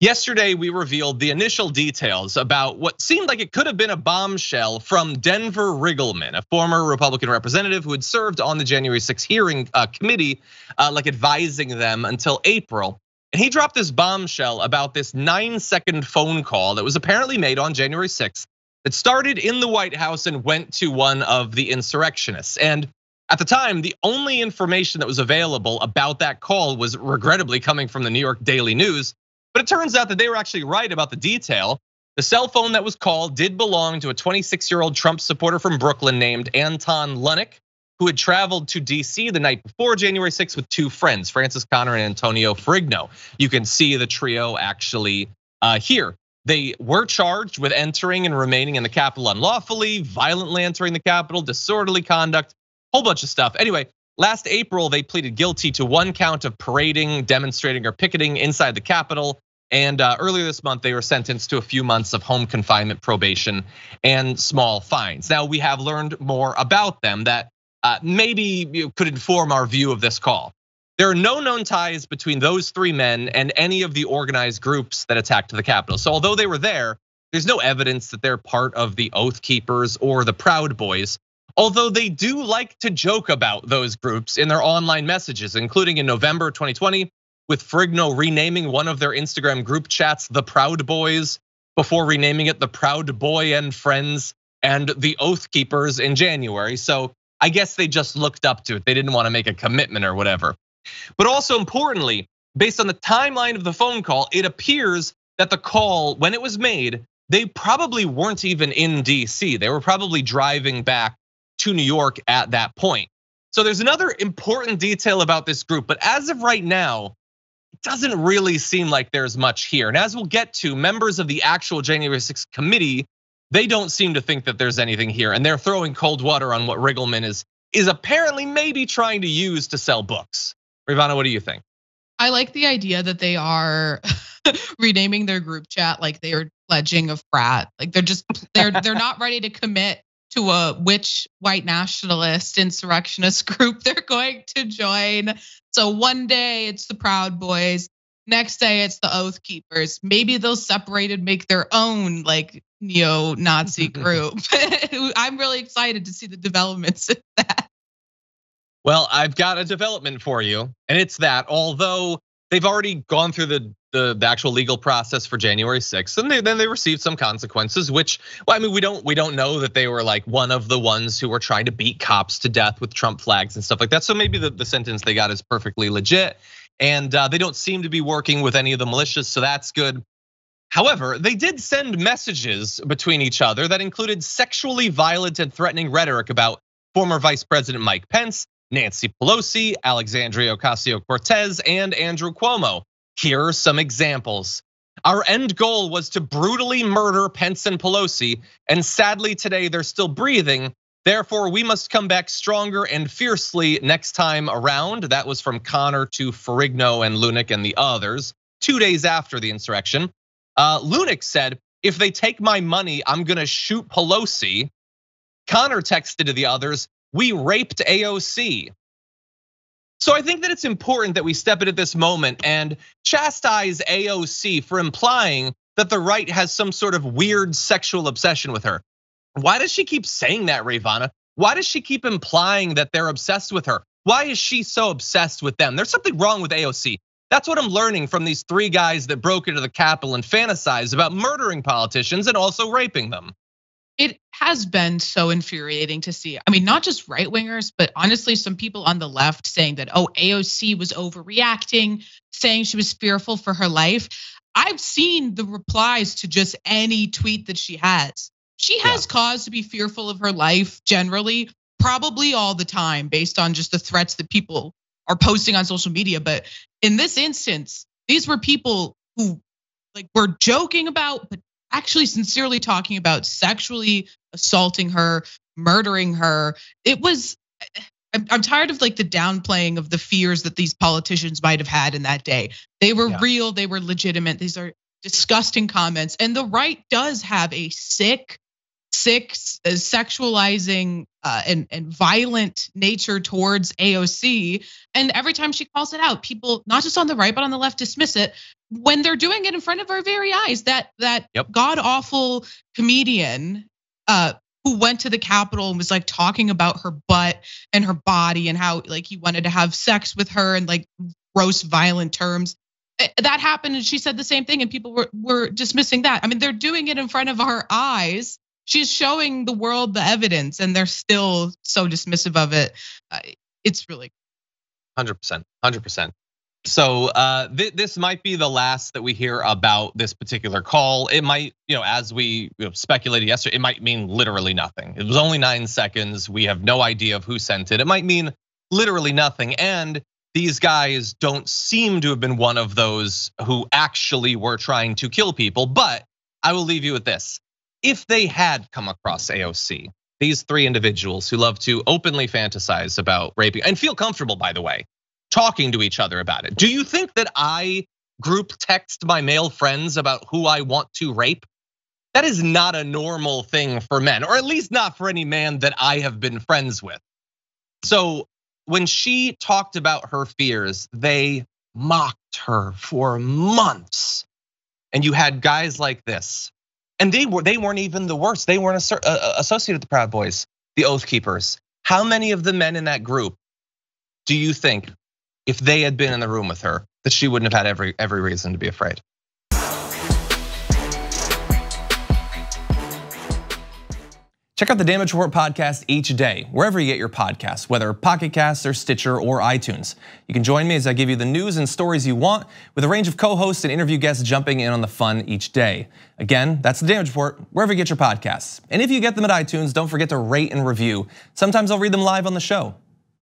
Yesterday, we revealed the initial details about what seemed like it could have been a bombshell from Denver Riggleman, a former Republican representative who had served on the January 6th hearing committee, like advising them until April. And he dropped this bombshell about this 9-second phone call that was apparently made on January 6th that started in the White House and went to one of the insurrectionists. And at the time, the only information that was available about that call was regrettably coming from the New York Daily News. But it turns out that they were actually right about the detail. The cell phone that was called did belong to a 26-year-old Trump supporter from Brooklyn named Anton Lunick, who had traveled to DC the night before January 6th with two friends, Francis Connor and Antonio Ferrigno. You can see the trio actually here. They were charged with entering and remaining in the Capitol unlawfully, violently entering the Capitol, disorderly conduct, whole bunch of stuff. Anyway, last April, they pleaded guilty to one count of parading, demonstrating, or picketing inside the Capitol. And earlier this month, they were sentenced to a few months of home confinement, probation, and small fines. Now, we have learned more about them that maybe could inform our view of this call. There are no known ties between those three men and any of the organized groups that attacked the Capitol. So although they were there's no evidence that they're part of the Oath Keepers or the Proud Boys. Although they do like to joke about those groups in their online messages, including in November 2020, with Ferrigno renaming one of their Instagram group chats the Proud Boys before renaming it the Proud Boy and Friends and the Oath Keepers in January. So I guess they just looked up to it. They didn't want to make a commitment or whatever. But also importantly, based on the timeline of the phone call, it appears that the call, when it was made, they probably weren't even in DC. They were probably driving back to New York at that point. So there's another important detail about this group, but as of right now, it doesn't really seem like there's much here. And as we'll get to, members of the actual January 6th committee, they don't seem to think that there's anything here. And they're throwing cold water on what Riggleman is apparently maybe trying to use to sell books. Rayyvana, what do you think? I like the idea that they are renaming their group chat like they are pledging a frat. Like they're not ready to commit to which white nationalist insurrectionist group they're going to join. So one day it's the Proud Boys, next day it's the Oath Keepers. Maybe they'll separate and make their own like neo-Nazi group. I'm really excited to see the developments of that. Well, I've got a development for you, and it's that although they've already gone through the actual legal process for January 6th, and then they received some consequences, which, well, I mean, we don't know that they were like one of the ones who were trying to beat cops to death with Trump flags and stuff like that. So maybe the sentence they got is perfectly legit, and they don't seem to be working with any of the militias, so that's good. However, they did send messages between each other that included sexually violent and threatening rhetoric about former Vice President Mike Pence, Nancy Pelosi, Alexandria Ocasio-Cortez, and Andrew Cuomo. Here are some examples. Our end goal was to brutally murder Pence and Pelosi, and sadly today they're still breathing. Therefore, we must come back stronger and fiercely next time around. That was from Connor to Ferrigno and Lunick and the others, 2 days after the insurrection. Lunick said, if they take my money, I'm gonna shoot Pelosi. Connor texted to the others, we raped AOC. So I think that it's important that we step in at this moment and chastise AOC for implying that the right has some sort of weird sexual obsession with her. Why does she keep saying that, Rayyvana? Why does she keep implying that they're obsessed with her? Why is she so obsessed with them? There's something wrong with AOC. That's what I'm learning from these three guys that broke into the Capitol and fantasized about murdering politicians and also raping them. It has been so infuriating to see. I mean, not just right wingers, but honestly, some people on the left saying that, AOC was overreacting, saying she was fearful for her life. I've seen the replies to just any tweet that she has. She has cause to be fearful of her life generally, probably all the time, based on just the threats that people are posting on social media. But in this instance, these were people who were joking about, but actually sincerely talking about sexually assaulting her, murdering her. I'm tired of the downplaying of the fears that these politicians might have had in that day. They were real, they were legitimate. These are disgusting comments. And the right does have a sick sick, sexualizing and violent nature towards AOC. And every time she calls it out, people, not just on the right, but on the left, dismiss it when they're doing it in front of our very eyes. That god-awful comedian who went to the Capitol and was like talking about her butt and her body and how like he wanted to have sex with her and like gross, violent terms. That happened, and she said the same thing, and people were dismissing that. I mean, they're doing it in front of our eyes. She's showing the world the evidence, and they're still so dismissive of it. It's really 100%, 100%. So this might be the last that we hear about this particular call. It might, as we speculated yesterday, it might mean literally nothing. It was only 9 seconds. We have no idea of who sent it. It might mean literally nothing, and these guys don't seem to have been one of those who actually were trying to kill people. But I will leave you with this. If they had come across AOC, these 3 individuals who love to openly fantasize about raping and feel comfortable, by the way, talking to each other about it, do you think that I group text my male friends about who I want to rape? That is not a normal thing for men, or at least not for any man that I have been friends with. So when she talked about her fears, they mocked her for months. And you had guys like this. And they weren't even the worst. They weren't associated with the Proud Boys, the Oath Keepers. How many of the men in that group do you think, if they had been in the room with her, that she wouldn't have had every reason to be afraid? Check out the Damage Report podcast each day, wherever you get your podcasts, whether Pocket Casts or Stitcher or iTunes. You can join me as I give you the news and stories you want, with a range of co-hosts and interview guests jumping in on the fun each day. Again, that's the Damage Report, wherever you get your podcasts. And if you get them at iTunes, don't forget to rate and review. Sometimes I'll read them live on the show.